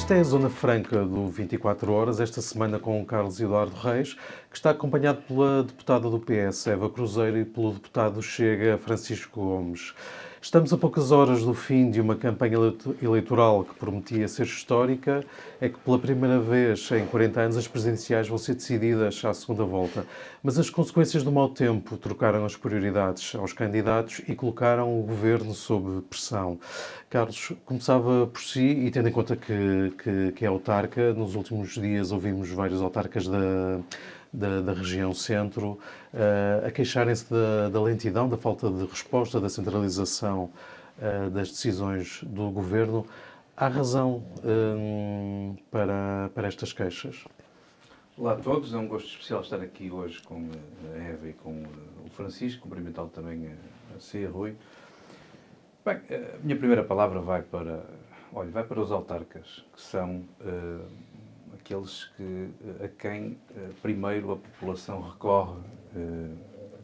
Esta é a Zona Franca do 24 Horas, esta semana com o Carlos Eduardo Reis, que está acompanhado pela deputada do PS, Eva Cruzeiro, e pelo deputado Chega, Francisco Gomes. Estamos a poucas horas do fim de uma campanha eleitoral que prometia ser histórica. É que pela primeira vez em 40 anos as presidenciais vão ser decididas à segunda volta. Mas as consequências do mau tempo trocaram as prioridades aos candidatos e colocaram o governo sob pressão. Carlos, começava por si, e tendo em conta que é autarca, nos últimos dias ouvimos vários autarcas da região centro a queixarem-se da lentidão, da falta de resposta, da centralização das decisões do governo. Há razão para estas queixas? Olá a todos, é um gosto especial estar aqui hoje com a Eva e com o Francisco, cumprimentá-lo também a si, Rui. Bem, a minha primeira palavra vai para os autarcas, que são aqueles a quem primeiro a população recorre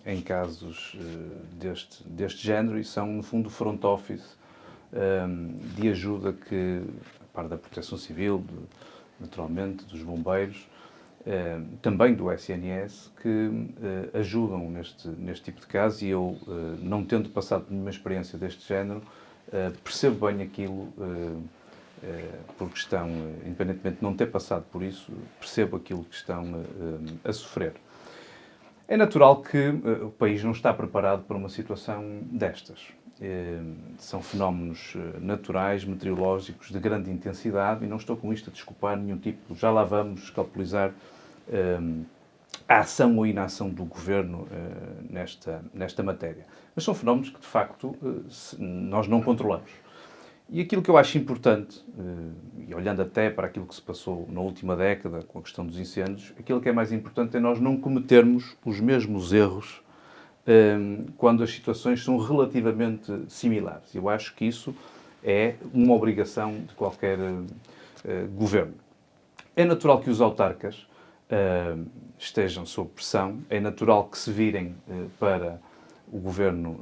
em casos deste género e são, no fundo, o front office de ajuda que, a par da Proteção Civil, naturalmente, dos bombeiros, também do SNS, que ajudam neste tipo de casos, e eu, não tendo passado por nenhuma experiência deste género, percebo bem aquilo, porque estão, independentemente de não ter passado por isso, percebo aquilo que estão a sofrer. É natural que o país não está preparado para uma situação destas. São fenómenos naturais, meteorológicos, de grande intensidade, e não estou com isto a desculpar nenhum tipo, já lá vamos escapulizar a ação ou inação do Governo nesta matéria. Mas são fenómenos que, de facto, nós não controlamos. E aquilo que eu acho importante, e olhando até para aquilo que se passou na última década com a questão dos incêndios, aquilo que é mais importante é nós não cometermos os mesmos erros quando as situações são relativamente similares. Eu acho que isso é uma obrigação de qualquer governo. É natural que os autarcas estejam sob pressão, é natural que se virem para o Governo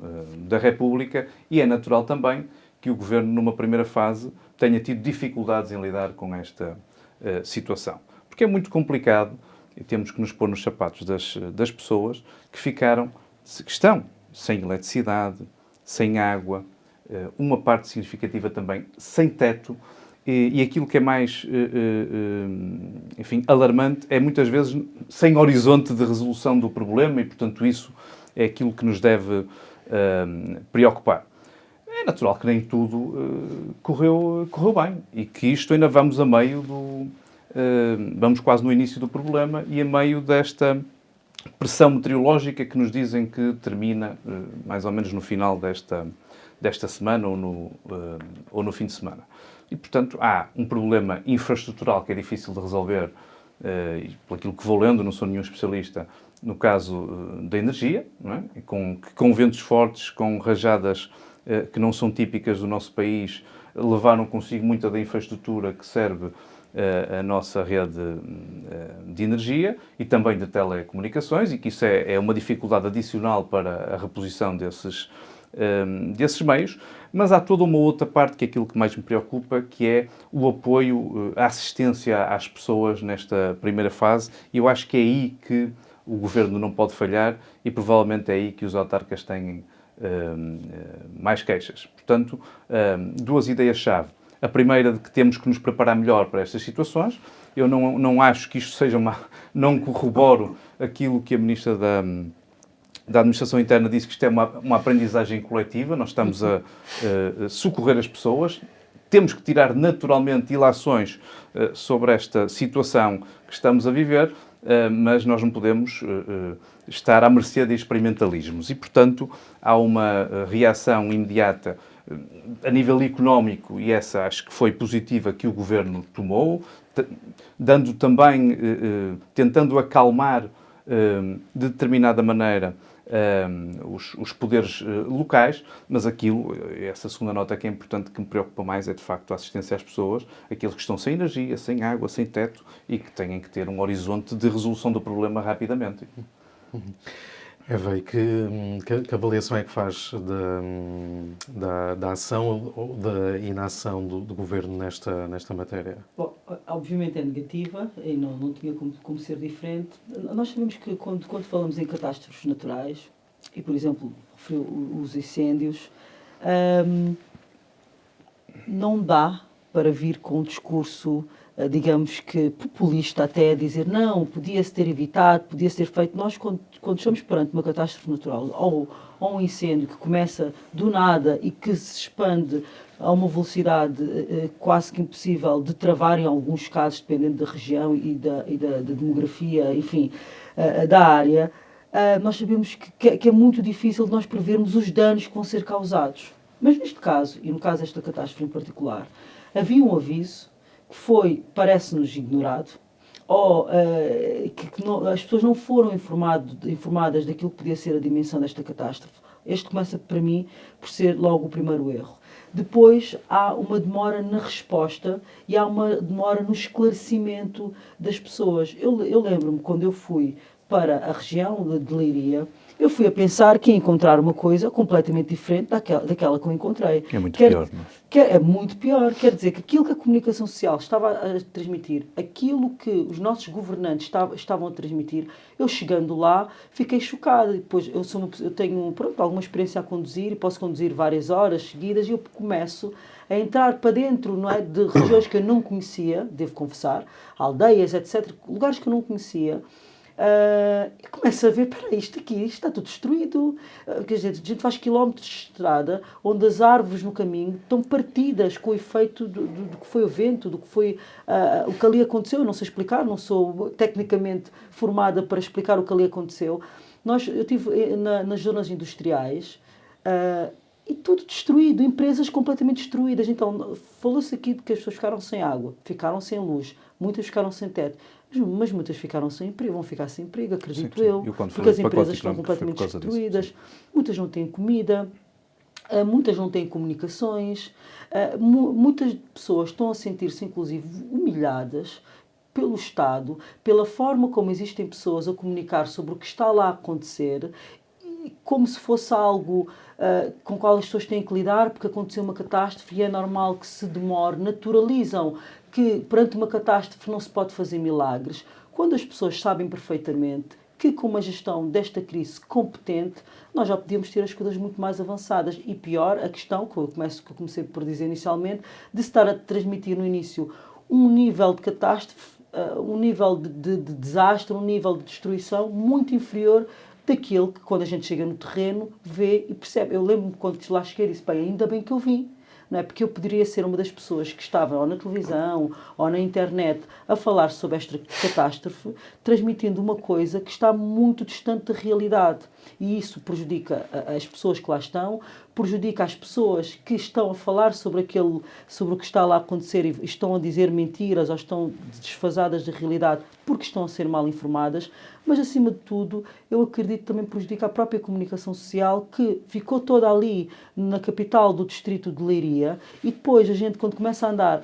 da República e é natural também que o Governo, numa primeira fase, tenha tido dificuldades em lidar com esta situação. Porque é muito complicado e temos que nos pôr nos sapatos das pessoas que estão sem eletricidade, sem água, uma parte significativa também sem teto, e aquilo que é mais, enfim, alarmante é muitas vezes sem horizonte de resolução do problema, e, portanto, isso é aquilo que nos deve preocupar. É natural que nem tudo correu bem e que isto ainda vamos a meio vamos quase no início do problema e a meio desta pressão meteorológica que nos dizem que termina mais ou menos no final desta semana ou no fim de semana. E, portanto, há um problema infraestrutural que é difícil de resolver, e por aquilo que vou lendo, não sou nenhum especialista, no caso da energia, não é? Com ventos fortes, com rajadas que não são típicas do nosso país, levaram consigo muita da infraestrutura que serve a nossa rede de energia e também de telecomunicações, e que isso é uma dificuldade adicional para a reposição desses meios, mas há toda uma outra parte que é aquilo que mais me preocupa, que é o apoio, a assistência às pessoas nesta primeira fase, e eu acho que é aí que o Governo não pode falhar e provavelmente é aí que os autarcas têm mais queixas. Portanto, duas ideias-chave. A primeira, de que temos que nos preparar melhor para estas situações. Eu não acho que isto seja não corroboro aquilo que a Ministra da Administração Interna disse, que isto é uma aprendizagem coletiva. Nós estamos a socorrer as pessoas. Temos que tirar naturalmente ilações sobre esta situação que estamos a viver, mas nós não podemos estar à mercê de experimentalismos. E, portanto, há uma reação imediata a nível económico, e essa acho que foi positiva, que o Governo tomou, dando também, tentando acalmar de determinada maneira os poderes locais, mas essa segunda nota que é importante, que me preocupa mais, é de facto a assistência às pessoas, aqueles que estão sem energia, sem água, sem teto e que têm que ter um horizonte de resolução do problema rapidamente. Eva, e que avaliação é que faz da ação ou da inação do Governo nesta matéria? Bom, obviamente é negativa e não tinha como ser diferente. Nós sabemos que quando falamos em catástrofes naturais, e por exemplo, referiu os incêndios, não dá para vir com um discurso, digamos que populista até, a dizer não, podia-se ter evitado, podia-se ter feito. Nós, quando estamos perante uma catástrofe natural ou um incêndio que começa do nada e que se expande a uma velocidade quase que impossível de travar em alguns casos, dependendo da região e da demografia, enfim, da área, nós sabemos que é muito difícil de nós prevermos os danos que vão ser causados. Mas neste caso, e no caso desta catástrofe em particular, havia um aviso que foi, parece-nos, ignorado, ou as pessoas não foram informadas daquilo que podia ser a dimensão desta catástrofe. Este começa, para mim, por ser logo o primeiro erro. Depois há uma demora na resposta e há uma demora no esclarecimento das pessoas. Eu lembro-me, quando eu fui para a região de Leiria, eu fui a pensar que ia encontrar uma coisa completamente diferente daquela que eu encontrei. É muito pior, não é? É muito pior. Quer dizer que aquilo que a comunicação social estava a transmitir, aquilo que os nossos governantes estavam a transmitir, eu chegando lá, fiquei chocada. Depois, eu tenho alguma experiência a conduzir e posso conduzir várias horas seguidas e eu começo a entrar para dentro, não é, de regiões que eu não conhecia, devo confessar, aldeias, etc., lugares que eu não conhecia. E começo a ver, espera, isto está tudo destruído. Quer dizer, a gente faz quilómetros de estrada onde as árvores no caminho estão partidas com o efeito do que foi o vento, do que foi o que ali aconteceu. Eu não sei explicar, não sou tecnicamente formada para explicar o que ali aconteceu. Eu estive nas zonas industriais e tudo destruído, empresas completamente destruídas. Então, falou-se aqui de que as pessoas ficaram sem água, ficaram sem luz, muitas ficaram sem teto. Mas muitas ficaram sem emprego, vão ficar sem emprego, acredito eu, porque as empresas estão completamente destruídas, muitas não têm comida, muitas não têm comunicações, muitas pessoas estão a sentir-se, inclusive, humilhadas pelo Estado, pela forma como existem pessoas a comunicar sobre o que está lá a acontecer, como se fosse algo com o qual as pessoas têm que lidar, porque aconteceu uma catástrofe e é normal que se demore, naturalizam que perante uma catástrofe não se pode fazer milagres, quando as pessoas sabem perfeitamente que com uma gestão desta crise competente, nós já podíamos ter as coisas muito mais avançadas. E pior, a questão, que eu comecei por dizer inicialmente, de se estar a transmitir no início um nível de catástrofe, um nível de desastre, um nível de destruição muito inferior daquilo que, quando a gente chega no terreno, vê e percebe. Eu lembro-me quando lá cheguei e disse, bem, ainda bem que eu vim. Não é? Porque eu poderia ser uma das pessoas que estava ou na televisão ou na internet a falar sobre esta catástrofe, transmitindo uma coisa que está muito distante da realidade. E isso prejudica as pessoas que lá estão, prejudica as pessoas que estão a falar sobre o que está lá a acontecer e estão a dizer mentiras ou estão desfasadas da realidade porque estão a ser mal informadas, mas acima de tudo eu acredito também prejudica a própria comunicação social que ficou toda ali na capital do distrito de Leiria e depois a gente quando começa a andar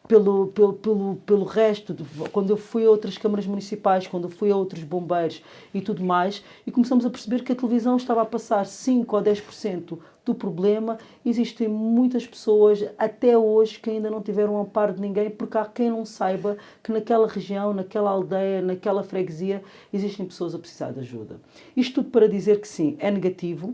pelo resto, quando eu fui a outras câmaras municipais, quando eu fui a outros bombeiros e tudo mais, e começamos a perceber que a televisão estava a passar 5 ou 10% do problema. Existem muitas pessoas, até hoje, que ainda não tiveram amparo de ninguém, porque há quem não saiba que naquela região, naquela aldeia, naquela freguesia, existem pessoas a precisar de ajuda. Isto tudo para dizer que sim, é negativa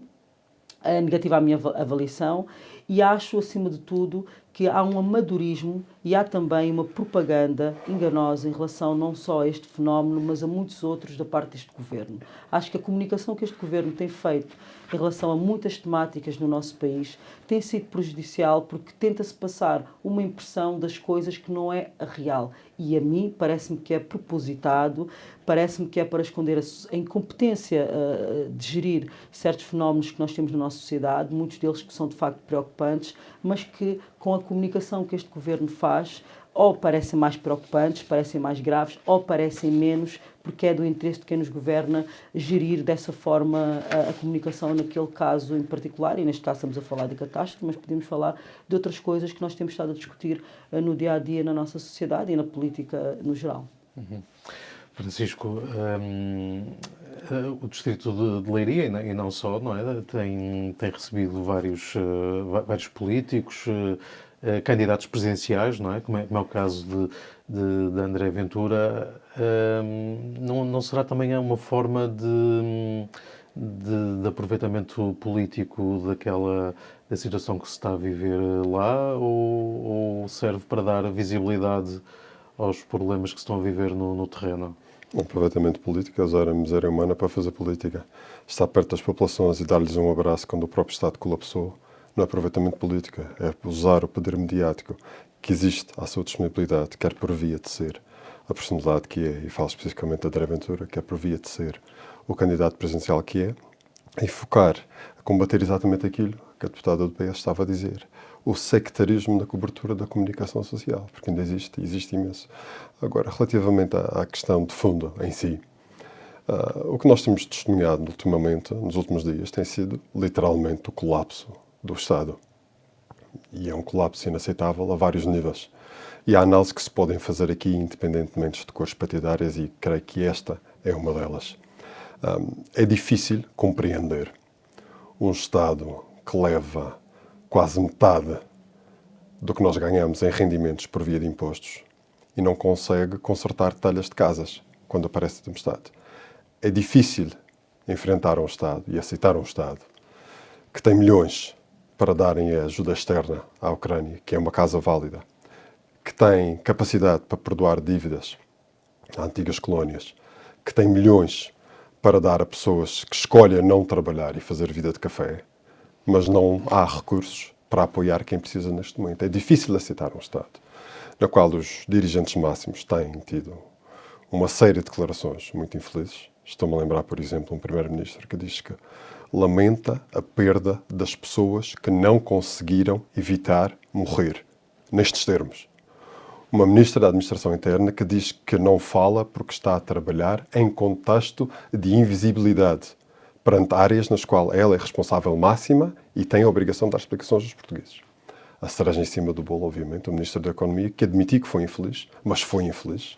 a minha avaliação e acho, acima de tudo, que há um amadorismo e há também uma propaganda enganosa em relação não só a este fenómeno, mas a muitos outros da parte deste governo. Acho que a comunicação que este governo tem feito em relação a muitas temáticas no nosso país tem sido prejudicial porque tenta-se passar uma impressão das coisas que não é a real. E a mim parece-me que é propositado, parece-me que é para esconder a incompetência de gerir certos fenómenos que nós temos na nossa sociedade, muitos deles que são de facto preocupantes, mas que com a comunicação que este governo faz, ou parecem mais preocupantes, parecem mais graves, ou parecem menos, porque é do interesse de quem nos governa gerir dessa forma a comunicação naquele caso em particular, e neste caso estamos a falar de catástrofe, mas podemos falar de outras coisas que nós temos estado a discutir no dia-a-dia na nossa sociedade e na política no geral. Uhum. Francisco, o distrito de Leiria, e não só, não é? Tem recebido vários políticos, candidatos presidenciais, não é? Como é o caso de André Ventura. Não será também uma forma de aproveitamento político da situação que se está a viver lá, ou serve para dar visibilidade aos problemas que se estão a viver no terreno? O aproveitamento político é usar a miséria humana para fazer política. Estar perto das populações e dar-lhes um abraço quando o próprio Estado colapsou não é aproveitamento político, é usar o poder mediático que existe à sua disponibilidade, quer por via de ser a personalidade que é, e falo especificamente da André Ventura, quer por via de ser o candidato presidencial que é, e focar a combater exatamente aquilo que a deputada do PS estava a dizer. O sectarismo na cobertura da comunicação social, porque ainda existe imenso. Agora, relativamente à questão de fundo em si, o que nós temos testemunhado ultimamente, nos últimos dias, tem sido literalmente o colapso do Estado. E é um colapso inaceitável a vários níveis. E há análises que se podem fazer aqui, independentemente de cores partidárias, e creio que esta é uma delas. É difícil compreender um Estado que leva quase metade do que nós ganhamos em rendimentos por via de impostos e não consegue consertar telhas de casas quando aparece a tempestade. É difícil enfrentar um Estado e aceitar um Estado que tem milhões para darem a ajuda externa à Ucrânia, que é uma casa válida, que tem capacidade para perdoar dívidas a antigas colónias, que tem milhões para dar a pessoas que escolhem não trabalhar e fazer vida de café, mas não há recursos para apoiar quem precisa neste momento. É difícil aceitar um Estado na qual os dirigentes máximos têm tido uma série de declarações muito infelizes. Estou-me a lembrar, por exemplo, um primeiro-ministro que diz que lamenta a perda das pessoas que não conseguiram evitar morrer, nestes termos. Uma ministra da Administração Interna que diz que não fala porque está a trabalhar em contexto de invisibilidade perante áreas nas quais ela é responsável máxima e tem a obrigação de dar explicações aos portugueses. A cereja em cima do bolo, obviamente, o Ministro da Economia, que admitiu que foi infeliz, mas foi infeliz,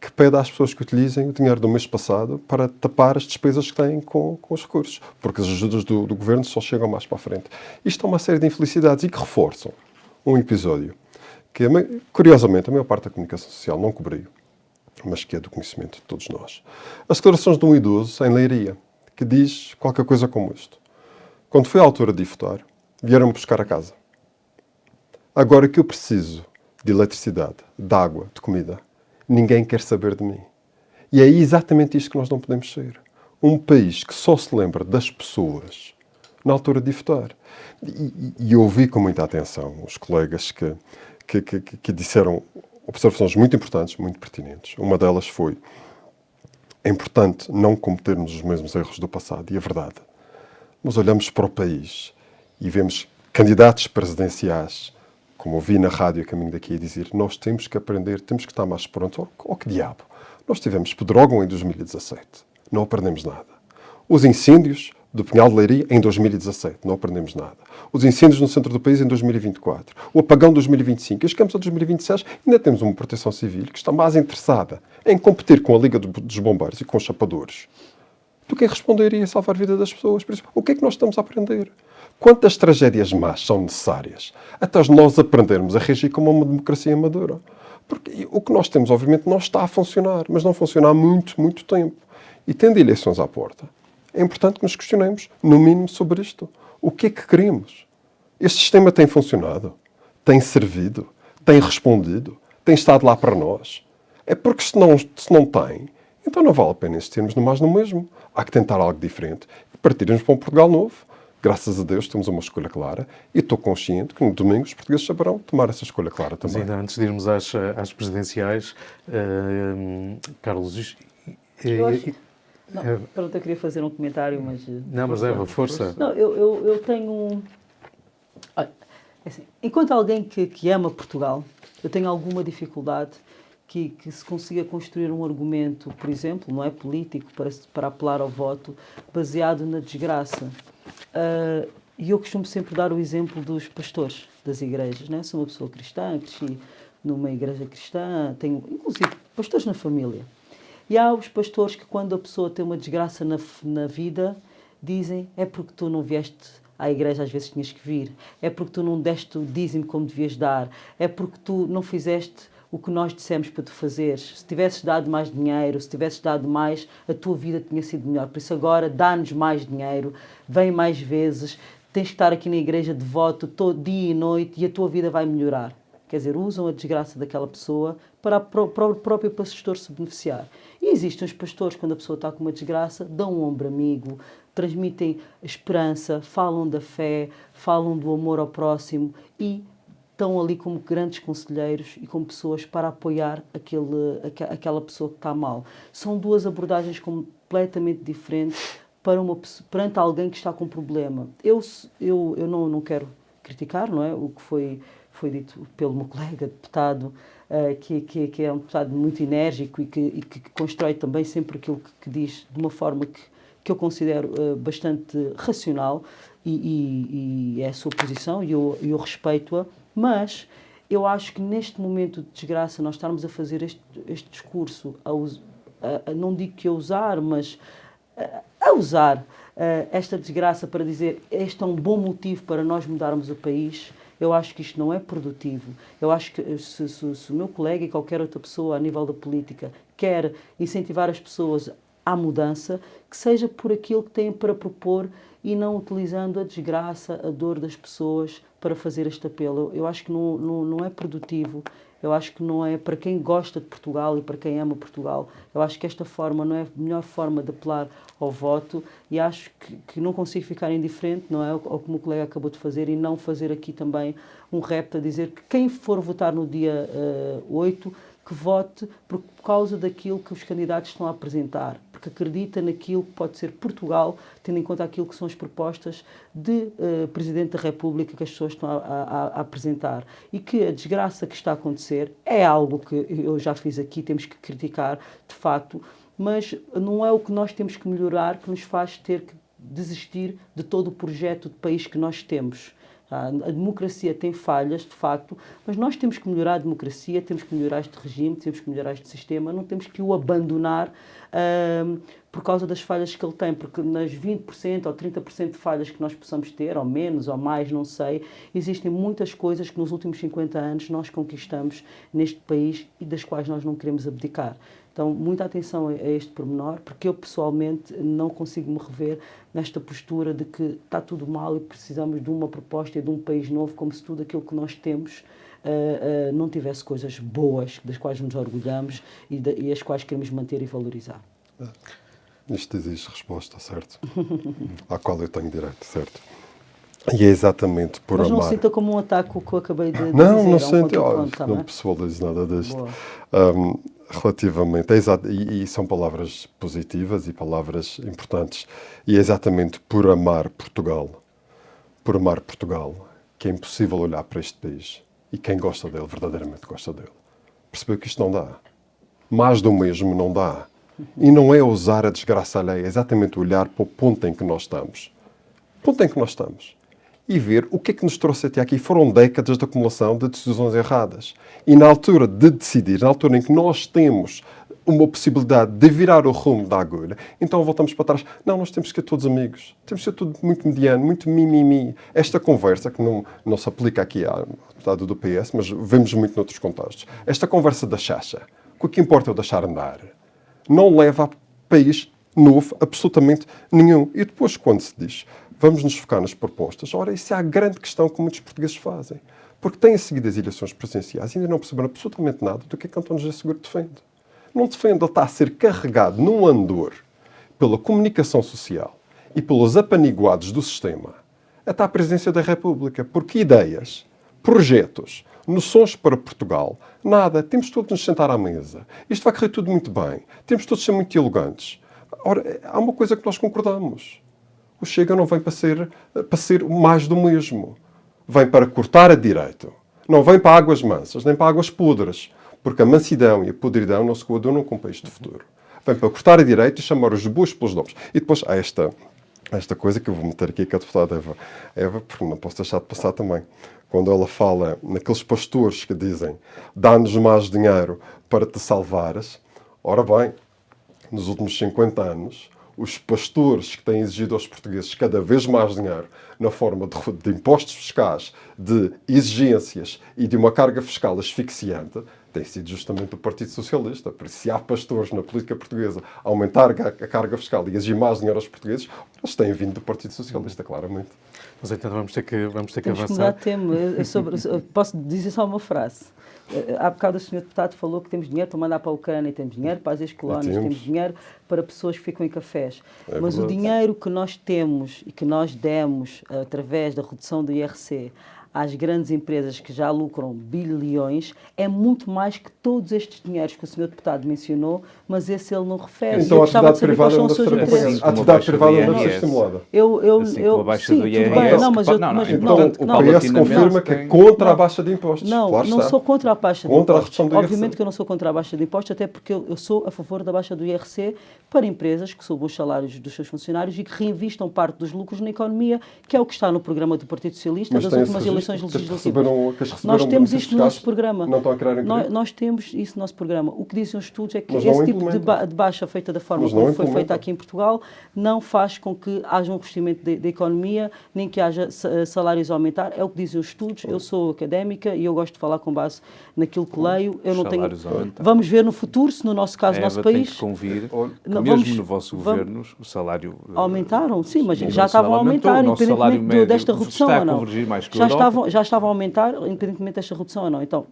que pede às pessoas que utilizem o dinheiro do mês passado para tapar as despesas que têm com os recursos, porque as ajudas do Governo só chegam mais para a frente. Isto é uma série de infelicidades e que reforçam um episódio que, curiosamente, a maior parte da comunicação social não cobriu, mas que é do conhecimento de todos nós. As declarações de um idoso em Leiria, que diz qualquer coisa como isto. Quando foi à altura de ir votar, vieram-me buscar a casa. Agora que eu preciso de eletricidade, de água, de comida, ninguém quer saber de mim. E é exatamente isto que nós não podemos ser. Um país que só se lembra das pessoas na altura de votar. E eu ouvi com muita atenção os colegas que disseram observações muito importantes, muito pertinentes. Uma delas foi: é importante não cometermos os mesmos erros do passado. E é verdade. Mas olhamos para o país e vemos candidatos presidenciais, como ouvi na rádio a caminho daqui, a dizer: nós temos que aprender, temos que estar mais prontos. Oh, que diabo! Nós tivemos Pedrógão em 2017. Não aprendemos nada. Os incêndios do Pinhal de Leiria em 2017. Não aprendemos nada. Os incêndios no centro do país em 2024. O apagão de 2025. E chegamos a 2026 e ainda temos uma proteção civil que está mais interessada em competir com a Liga dos Bombeiros e com os chapadores do que em responder e salvar a vida das pessoas. Por isso, o que é que nós estamos a aprender? Quantas tragédias más são necessárias até nós aprendermos a reagir como uma democracia madura? Porque o que nós temos, obviamente, não está a funcionar, mas não funciona há muito, muito tempo. E tendo eleições à porta, é importante que nos questionemos, no mínimo, sobre isto. O que é que queremos? Este sistema tem funcionado? Tem servido? Tem respondido? Tem estado lá para nós? É porque se não tem, então não vale a pena insistirmos no mais no mesmo. Há que tentar algo diferente e partirmos para um Portugal novo. Graças a Deus temos uma escolha clara e estou consciente que no domingo os portugueses saberão tomar essa escolha clara também. Mas ainda antes de irmos às presidenciais, Carlos... Pronto, eu queria fazer um comentário, mas... Não, mas Eva, força. Não, eu tenho... Olha, assim, enquanto alguém que ama Portugal, eu tenho alguma dificuldade que se consiga construir um argumento, por exemplo, não é político, para apelar ao voto, baseado na desgraça. E eu costumo sempre dar o exemplo dos pastores das igrejas, né? Sou uma pessoa cristã, cresci numa igreja cristã, tenho inclusive pastores na família. E há os pastores que, quando a pessoa tem uma desgraça na vida, dizem: é porque tu não vieste à igreja, às vezes tinhas que vir, é porque tu não deste o dízimo como devias dar, é porque tu não fizeste o que nós dissemos para tu fazeres. Se tivesses dado mais dinheiro, se tivesses dado mais, a tua vida tinha sido melhor. Por isso agora dá-nos mais dinheiro, vem mais vezes, tens que estar aqui na igreja devoto todo dia e noite e a tua vida vai melhorar. Quer dizer, usam a desgraça daquela pessoa para o próprio pastor se beneficiar. E existem os pastores, quando a pessoa está com uma desgraça, dão um ombro amigo, transmitem esperança, falam da fé, falam do amor ao próximo e estão ali como grandes conselheiros e como pessoas para apoiar aquela pessoa que está mal. São duas abordagens completamente diferentes perante alguém que está com problema. Eu não quero criticar, não é? O que foi dito pelo meu colega deputado, que é um deputado muito enérgico e que constrói também sempre aquilo que diz de uma forma que eu considero bastante racional e é a sua posição e eu respeito-a, mas eu acho que neste momento de desgraça nós estarmos a fazer este discurso, não digo que a usar, mas a usar esta desgraça para dizer este é um bom motivo para nós mudarmos o país, eu acho que isto não é produtivo. Eu acho que se o meu colega e qualquer outra pessoa a nível da política quer incentivar as pessoas à mudança, que seja por aquilo que têm para propor e não utilizando a desgraça, a dor das pessoas para fazer este apelo. Eu acho que não é produtivo. Eu acho que não é para quem gosta de Portugal e para quem ama Portugal. Eu acho que esta forma não é a melhor forma de apelar ao voto e acho que não consigo ficar indiferente, não é? Ao que o meu colega acabou de fazer e não fazer aqui também um repto a dizer que quem for votar no dia 8, que vote por causa daquilo que os candidatos estão a apresentar, porque acredita naquilo que pode ser Portugal, tendo em conta aquilo que são as propostas de Presidente da República que as pessoas estão a apresentar. E que a desgraça que está a acontecer é algo que eu já fiz aqui, temos que criticar, de facto, mas não é o que nós temos que melhorar que nos faz ter que desistir de todo o projeto de país que nós temos. A democracia tem falhas, de facto, mas nós temos que melhorar a democracia, temos que melhorar este regime, temos que melhorar este sistema, não temos que o abandonar por causa das falhas que ele tem, porque nas 20% ou 30% de falhas que nós possamos ter, ou menos, ou mais, não sei, existem muitas coisas que nos últimos 50 anos nós conquistamos neste país e das quais nós não queremos abdicar. Então, muita atenção a este pormenor, porque eu pessoalmente não consigo me rever nesta postura de que está tudo mal e precisamos de uma proposta e de um país novo, como se tudo aquilo que nós temos não tivesse coisas boas, das quais nos orgulhamos e as quais queremos manter e valorizar. Isto exige resposta, certo? À qual eu tenho direito, certo? E é exatamente por Mas amar... não sinta como um ataque o que eu acabei de dizer. Não sinto. Tá Não bem? pessoalizo nada disto. Relativamente, e são palavras positivas e palavras importantes, e é exatamente por amar Portugal, que é impossível olhar para este país, e quem gosta dele, verdadeiramente gosta dele, percebeu que isto não dá. Mais do mesmo não dá. E não é usar a desgraça alheia, é exatamente olhar para o ponto em que nós estamos. E ver o que é que nos trouxe até aqui. Foram décadas de acumulação de decisões erradas. E na altura de decidir, na altura em que nós temos uma possibilidade de virar o rumo da agulha, então voltamos para trás. Não, nós temos que ser todos amigos. Temos que ser tudo muito mediano, muito mimimi. Esta conversa, que não se aplica aqui ao deputado do PS, mas vemos muito noutros contextos. Esta conversa da chacha, o que importa é o deixar andar, não leva a país novo absolutamente nenhum. E depois, quando se diz... vamos nos focar nas propostas. Ora, isso é a grande questão que muitos portugueses fazem. Porque têm seguido as eleições presidenciais e ainda não perceberam absolutamente nada do que António José Seguro defende. Não defende, ele está a ser carregado num andor pela comunicação social e pelos apaniguados do sistema até à presidência da República. Porque ideias, projetos, noções para Portugal, nada. Temos todos de nos sentar à mesa. Isto vai correr tudo muito bem. Temos todos de ser muito elegantes. Ora, há uma coisa que nós concordamos. O Chega não vem para ser mais do mesmo. Vem para cortar a direito. Não vem para águas mansas, nem para águas podres. Porque a mansidão e a podridão não se coadunam com o país de futuro. Vem para cortar a direito e chamar os bois pelos nomes. E depois há esta coisa que eu vou meter aqui, que a deputada Eva, porque não posso deixar de passar também. Quando ela fala naqueles pastores que dizem dá-nos mais dinheiro para te salvares. Ora bem, nos últimos 50 anos, os pastores que têm exigido aos portugueses cada vez mais dinheiro na forma de impostos fiscais, de exigências e de uma carga fiscal asfixiante, tem sido justamente o Partido Socialista. Por isso, se há pastores na política portuguesa a aumentar a carga fiscal e exigir mais dinheiro aos portugueses, eles têm vindo do Partido Socialista, claramente. Mas então vamos ter que Temos que mudar avançar. de tema. Posso dizer só uma frase? Há bocado o Sr. Deputado falou que temos dinheiro para mandar para a Ucrânia, temos dinheiro para as ex-colónias, temos dinheiro para pessoas que ficam em cafés. Mas verdade. o dinheiro que nós temos e que nós demos através da redução do IRC às grandes empresas que já lucram bilhões é muito mais que todos estes dinheiros que o Sr. Deputado mencionou, mas esse ele não refere. Então Eu a gostava de atividade saber quais privada são não os seus deve ser interesses. acompanhada. A atividade privada não deve ser IRS. estimulada. Assim como a baixa Sim, do tudo IRS. bem. Não, mas eu, Não, mas, então, não, O não, PS confirma que é contra a baixa de impostos. Não, Claro não está. sou contra a baixa de Contra a impostos. redução do IRC. Obviamente que eu não sou contra a baixa de impostos, até porque eu sou a favor da baixa do IRC para empresas que subam os salários dos seus funcionários e que reinvistam parte dos lucros na economia, que é o que está no programa do Partido Socialista Mas das tem últimas esse eleições registro, que legislativas. receberam Nós temos benefícios isto no nosso fiscais, programa. não estão a criar emprego. Nós temos isso no nosso programa. O que dizem os estudos é que Mas não esse tipo de, implementam. de baixa feita da forma Mas não como foi implementam. feita aqui em Portugal não faz com que haja um crescimento da economia, nem que haja salários a aumentar. É o que dizem os estudos. Eu sou académica e eu gosto de falar com base naquilo que leio. Eu não tenho... salários a aumentar. Vamos ver no futuro se no nosso caso, A no nosso Eva tem país... que convir, Não, mesmo vamos- no vosso vamos- governo, o salário... Aumentaram, sim, mas o já estavam a aumentou, aumentar, o nosso salário independentemente médio desta redução está ou não. a convergir mais que a Já Europa. estavam a aumentar, independentemente desta redução ou não. Então,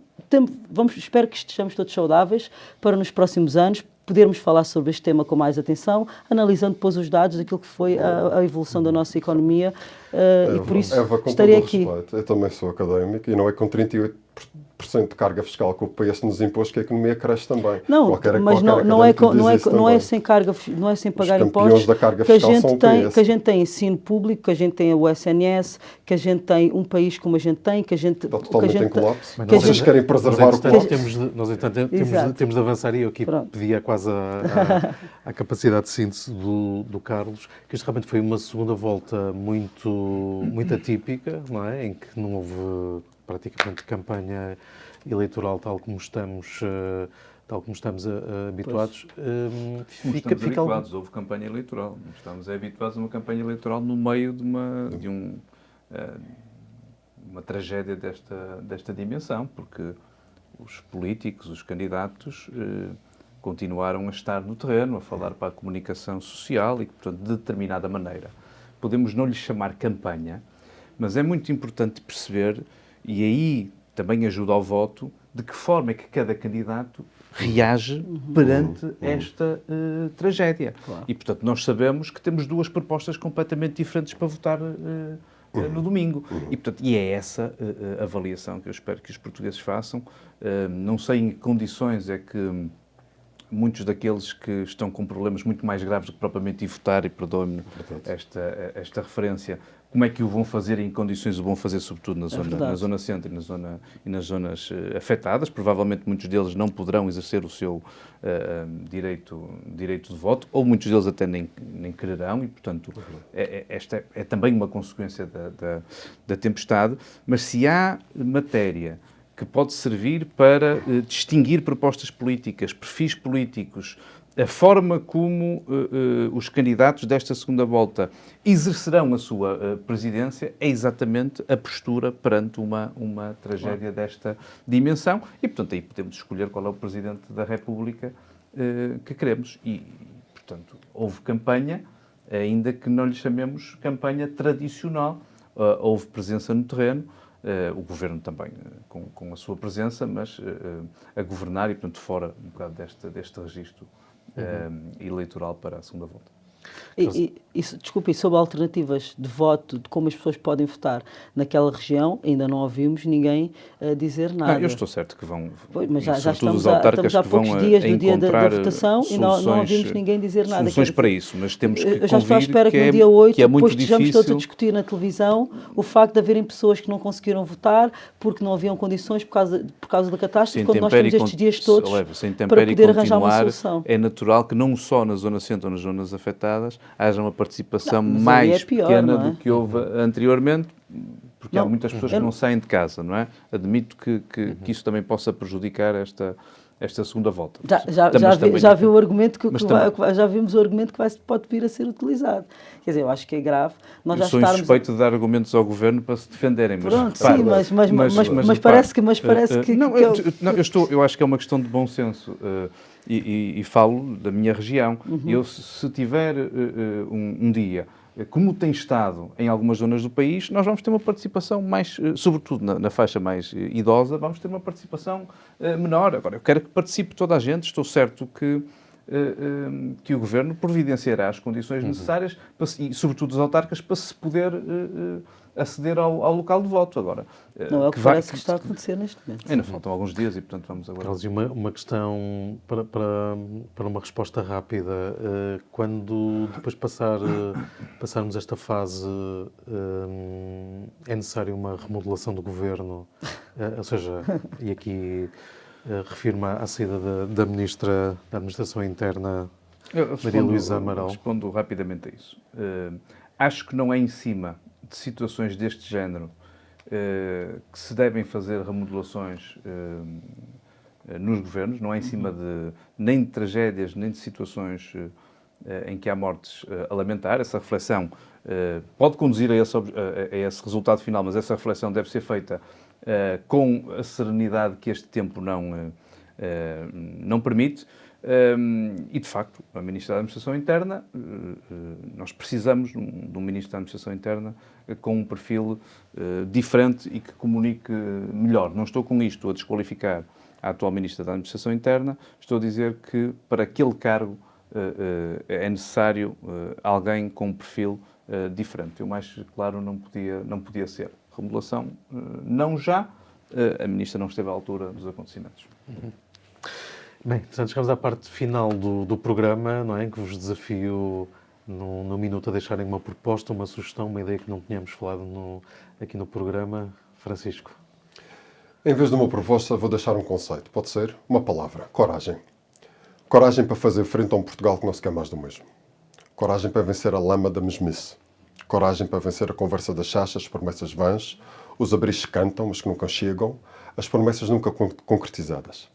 espero que estejamos todos saudáveis para nos próximos anos podermos falar sobre este tema com mais atenção, analisando depois os dados daquilo que foi a evolução da nossa economia e por isso Eva, com estarei todo o aqui. respeito, eu também sou académico e não é com 38% de carga fiscal que o PS nos impôs que a economia cresce também. Não, mas não é sem carga, não é sem pagar campeões impostos da carga que a fiscal gente são o tem, PS. que a gente tem ensino público, que a gente tem o SNS, que a gente tem um país como a gente tem, que a gente Está totalmente em colapso. Mas que a Vocês gente- querem preservar o colapso. Nós, entretanto, Exato. temos de avançar e eu aqui Pronto. pedia quase a capacidade de síntese do Carlos, que isto realmente foi uma segunda volta muito atípica, não é? Em que não houve praticamente campanha eleitoral tal como estamos habituados. Não estamos habituados, houve campanha eleitoral. Não estamos habituados a uma campanha eleitoral no meio de uma tragédia desta dimensão, porque os políticos, os candidatos, continuaram a estar no terreno, a falar para a comunicação social e, portanto, de determinada maneira. Podemos não lhe chamar campanha, mas é muito importante perceber, e aí também ajuda ao voto, de que forma é que cada candidato reage perante esta tragédia. Claro. E, portanto, nós sabemos que temos duas propostas completamente diferentes para votar no domingo. E é essa a avaliação que eu espero que os portugueses façam. Não sei em que condições é que muitos daqueles que estão com problemas muito mais graves do que propriamente ir votar, e perdoe-me esta referência, como é que o vão fazer e em condições o vão fazer, sobretudo na zona centro e nas zonas afetadas. Provavelmente muitos deles não poderão exercer o seu direito de voto, ou muitos deles até nem quererão, e, portanto, esta é também uma consequência da tempestade. Mas se há matéria que pode servir para distinguir propostas políticas, perfis políticos, a forma como os candidatos desta segunda volta exercerão a sua presidência, é exatamente a postura perante uma tragédia desta dimensão. E, portanto, aí podemos escolher qual é o Presidente da República que queremos. E, portanto, houve campanha, ainda que não lhe chamemos campanha tradicional. Houve presença no terreno, o Governo também com a sua presença, mas a governar e, portanto, fora um bocado deste registro eleitoral para a segunda volta. Desculpe, sobre alternativas de voto, de como as pessoas podem votar naquela região, ainda não ouvimos ninguém dizer nada. Não, eu estou certo que vão, Pois, mas já sobretudo estamos os autarcas há que vão poucos dias a do dia da encontrar votação e não soluções, ouvimos ninguém dizer nada. soluções Quer para dizer, isso, mas temos que eu já estou à convir espera que no é- dia 8, que é muito depois estejamos todos a difícil. discutir na televisão o facto de haverem pessoas que não conseguiram votar porque não haviam condições por causa da catástrofe, quando nós temos estes dias todos para poder arranjar uma solução. É natural que não só na zona centro ou nas zonas afetadas haja uma participação Não, mas mais aí é pior, pequena não é? do que houve anteriormente, porque há Não, muitas pessoas que não saem de casa, não é? Admito que isso também possa prejudicar esta segunda volta. Já viu o argumento mas já vimos o argumento que pode vir a ser utilizado. Quer dizer, eu acho que é grave. Nós eu sou insuspeito de dar argumentos ao governo para se defenderem. Pronto, sim, mas parece que eu acho que é uma questão de bom senso e falo da minha região. Eu, se tiver um dia, como tem estado em algumas zonas do país, nós vamos ter uma participação mais, sobretudo na faixa mais idosa, vamos ter uma participação menor. Agora, eu quero que participe toda a gente, estou certo que o Governo providenciará as condições necessárias, e sobretudo os autarcas, para se poder aceder ao local de voto. Agora, não é o que parece que está a acontecer neste momento. Ainda faltam alguns dias e, portanto, vamos agora... Carlos, e uma questão para uma resposta rápida. Quando depois passarmos esta fase, é necessário uma remodelação do Governo? Ou seja, e aqui refirmo à saída da Ministra da Administração Interna, Maria Luísa Amaral. Respondo rapidamente a isso. Acho que não é em cima de situações deste género que se devem fazer remodelações nos governos, não é em cima nem de tragédias, nem de situações em que há mortes a lamentar. Essa reflexão pode conduzir a esse resultado final, mas essa reflexão deve ser feita com a serenidade que este tempo não permite. E, de facto, a Ministra da Administração Interna, nós precisamos de um Ministro da Administração Interna com um perfil diferente e que comunique melhor. Não estou com isto a desqualificar a atual Ministra da Administração Interna, estou a dizer que para aquele cargo é necessário alguém com um perfil diferente. Eu, mais claro, não podia ser. Remodelação, não já. A Ministra não esteve à altura dos acontecimentos. Bem, portanto, chegamos à parte final do programa, não é? Em que vos desafio, no minuto, a deixarem uma proposta, uma sugestão, uma ideia que não tínhamos falado aqui no programa. Francisco. Em vez de uma proposta, vou deixar um conceito. Pode ser uma palavra. Coragem. Coragem para fazer frente a um Portugal que não se quer mais do mesmo. Coragem para vencer a lama da mesmice. Coragem para vencer a conversa das chachas, as promessas vãs, os abris que cantam, mas que nunca chegam, as promessas nunca concretizadas.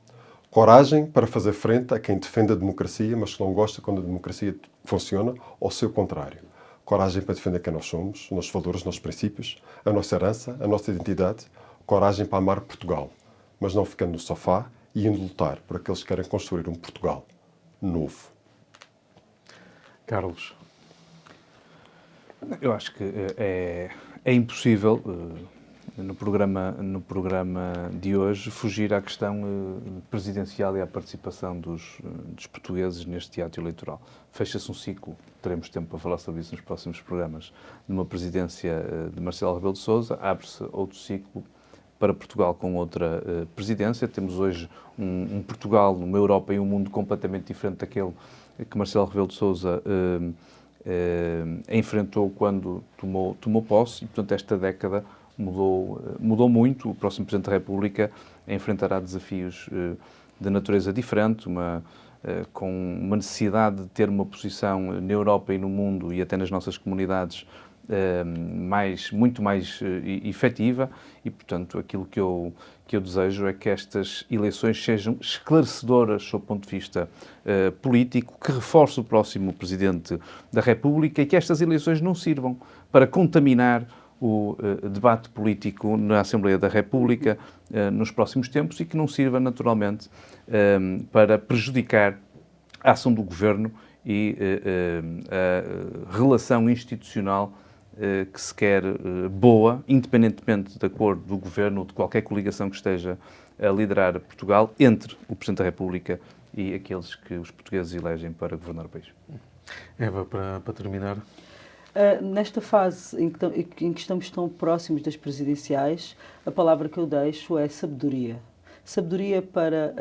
Coragem para fazer frente a quem defende a democracia, mas que não gosta quando a democracia funciona, ou seu contrário. Coragem para defender quem nós somos, os nossos valores, os nossos princípios, a nossa herança, a nossa identidade. Coragem para amar Portugal, mas não ficando no sofá e indo lutar por aqueles que querem construir um Portugal novo. Carlos. Eu acho que é impossível, no programa de hoje, fugir à questão presidencial e à participação dos portugueses neste teatro eleitoral. Fecha-se um ciclo, teremos tempo para falar sobre isso nos próximos programas, numa presidência de Marcelo Rebelo de Sousa, abre-se outro ciclo para Portugal com outra presidência. Temos hoje um Portugal, uma Europa e um mundo completamente diferente daquele que Marcelo Rebelo de Sousa enfrentou quando tomou posse, e, portanto, esta década mudou muito. O próximo Presidente da República enfrentará desafios de natureza diferente, com uma necessidade de ter uma posição na Europa e no mundo e até nas nossas comunidades muito mais efetiva, e, portanto, aquilo que eu desejo é que estas eleições sejam esclarecedoras sob o ponto de vista político, que reforce o próximo Presidente da República, e que estas eleições não sirvam para contaminar o debate político na Assembleia da República nos próximos tempos, e que não sirva, naturalmente, para prejudicar a ação do Governo e a relação institucional que se quer boa, independentemente da cor do Governo ou de qualquer coligação que esteja a liderar Portugal, entre o Presidente da República e aqueles que os portugueses elegem para governar o país. Eva, para terminar. Nesta fase em que estamos tão próximos das presidenciais, a palavra que eu deixo é sabedoria. Sabedoria para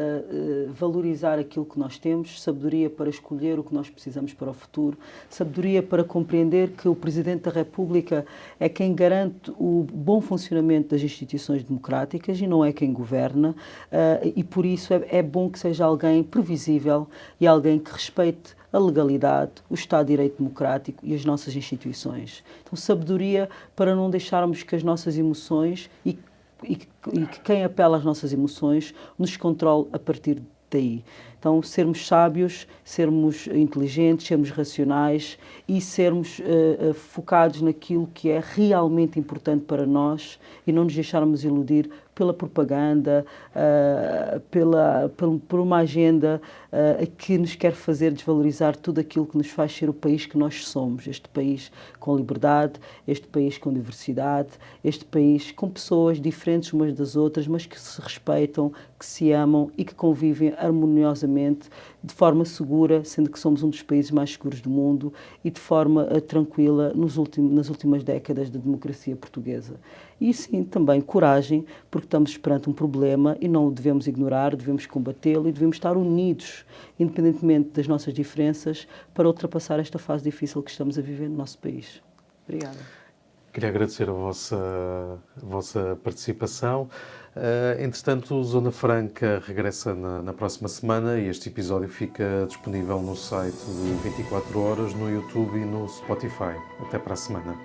valorizar aquilo que nós temos, sabedoria para escolher o que nós precisamos para o futuro, sabedoria para compreender que o Presidente da República é quem garante o bom funcionamento das instituições democráticas e não é quem governa, e por isso é bom que seja alguém previsível e alguém que respeite a legalidade, o Estado de Direito Democrático e as nossas instituições. Então, sabedoria para não deixarmos que as nossas emoções e que quem apela às nossas emoções nos controle a partir daí. Então, sermos sábios, sermos inteligentes, sermos racionais e sermos focados naquilo que é realmente importante para nós e não nos deixarmos iludir pela propaganda, por uma agenda que nos quer fazer desvalorizar tudo aquilo que nos faz ser o país que nós somos. Este país com liberdade, este país com diversidade, este país com pessoas diferentes umas das outras, mas que se respeitam, que se amam e que convivem harmoniosamente, de forma segura, sendo que somos um dos países mais seguros do mundo e de forma tranquila nas últimas décadas da democracia portuguesa. E sim, também coragem, porque estamos perante um problema e não o devemos ignorar, devemos combatê-lo e devemos estar unidos, independentemente das nossas diferenças, para ultrapassar esta fase difícil que estamos a viver no nosso país. Obrigada. Queria agradecer a vossa participação. Entretanto, o Zona Franca regressa na próxima semana e este episódio fica disponível no site de 24 horas, no YouTube e no Spotify. Até para a semana.